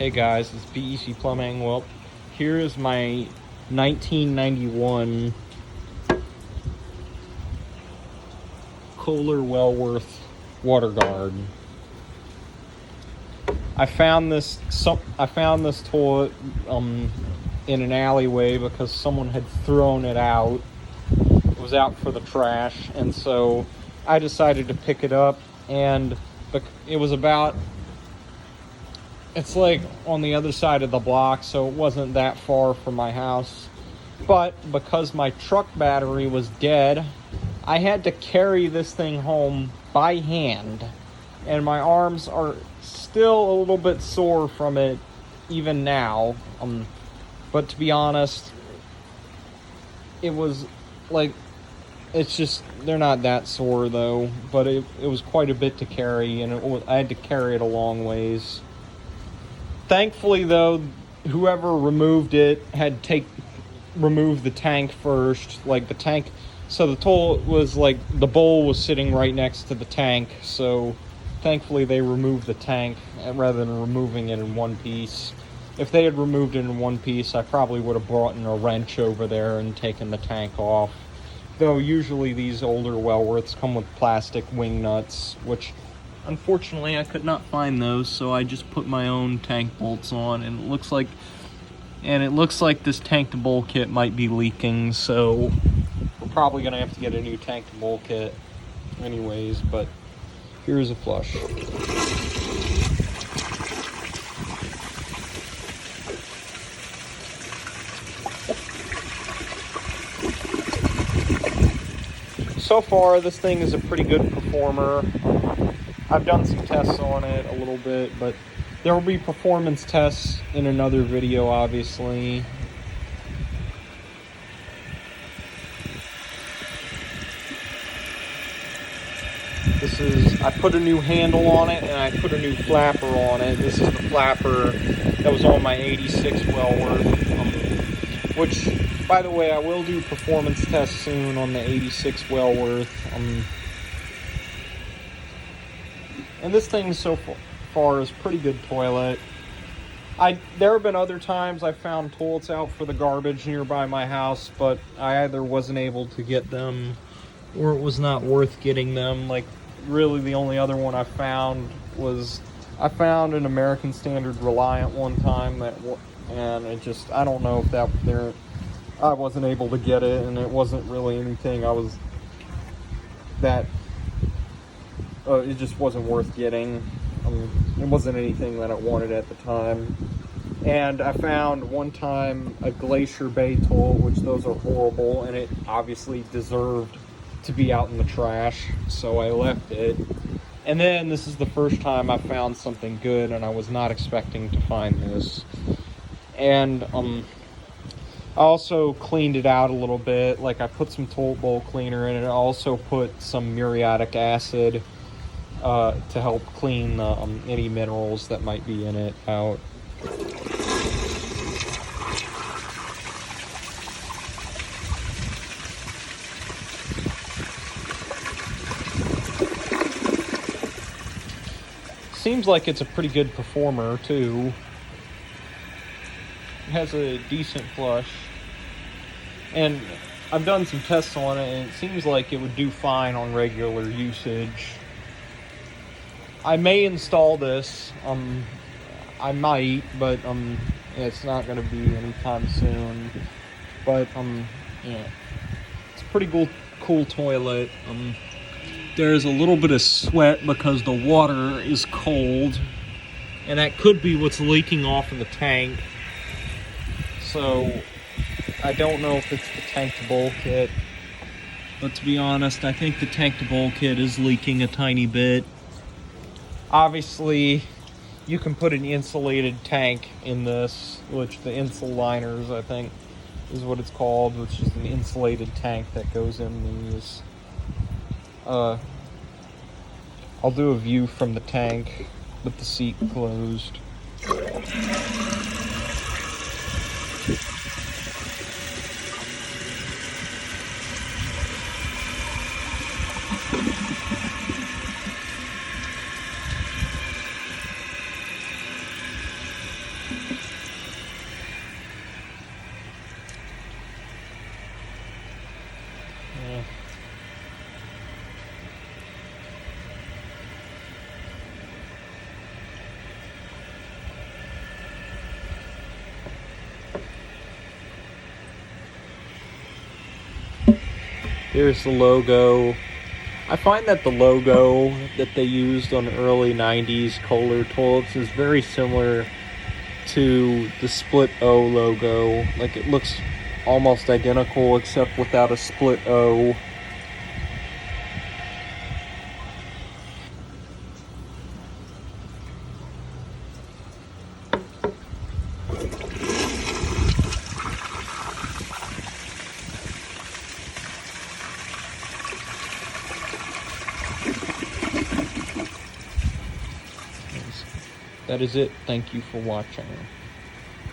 Hey guys, it's BEC Plumbing. Well, here is my 1991 Kohler wellworth water guard. I found this toilet in an alleyway because someone had thrown it out. It was out for the trash, and so I decided to pick it up, and it was it's like on the other side of the block, so it wasn't that far from my house. But because my truck battery was dead, I had to carry this thing home by hand, and my arms are still a little bit sore from it even now. But to be honest, it was like, it's just, they're not that sore though, but it was quite a bit to carry, and I had to carry it a long ways. Thankfully though, whoever removed it had removed the tank first, like the tank. So the toilet was like, the bowl was sitting right next to the tank, so thankfully they removed the tank rather than removing it in one piece. If they had removed it in one piece, I probably would have brought in a wrench over there and taken the tank off. Though usually these older wellworths come with plastic wing nuts, which unfortunately I could not find those, so I just put my own tank bolts on, and it looks like this tank to bowl kit might be leaking, so we're probably gonna have to get a new tank to bowl kit anyways. But here's a flush. So far, this thing is a pretty good performer. I've done some tests on it a little bit, but there will be performance tests in another video, obviously. I put a new handle on it, and I put a new flapper on it. This is the flapper that was on my 86 wellworth, which, by the way, I will do performance tests soon on the 86 wellworth. And this thing so far is pretty good toilet. There have been other times I found toilets out for the garbage nearby my house, but I either wasn't able to get them or it was not worth getting them. Like, really the only other one I found was, I found an American Standard Reliant one time, and it just, I don't know if I wasn't able to get it, and it wasn't really anything it just wasn't worth getting. It wasn't anything that I wanted at the time. And I found one time a Glacier Bay toilet, which those are horrible, and it obviously deserved to be out in the trash, so I left it. And then this is the first time I found something good, and I was not expecting to find this. And I also cleaned it out a little bit. Like, I put some toilet bowl cleaner in it. I also put some muriatic acid to help clean any minerals that might be in it out. Seems like it's a pretty good performer too. It has a decent flush, and I've done some tests on it, and it seems like it would do fine on regular usage. I may install this. I might, but it's not going to be anytime soon. But yeah, it's a pretty cool toilet. There's a little bit of sweat because the water is cold, and that could be what's leaking off in the tank. So I don't know if it's the tank to bowl kit, but to be honest, I think the tank to bowl kit is leaking a tiny bit. Obviously, you can put an insulated tank in this, which the Insuliners, I think, is what it's called, which is an insulated tank that goes in these. I'll do a view from the tank with the seat closed. There's the logo. I find that the logo that they used on early 90s Kohler toilets is very similar to the split O logo. Like, it looks almost identical except without a split O. That is it. Thank you for watching.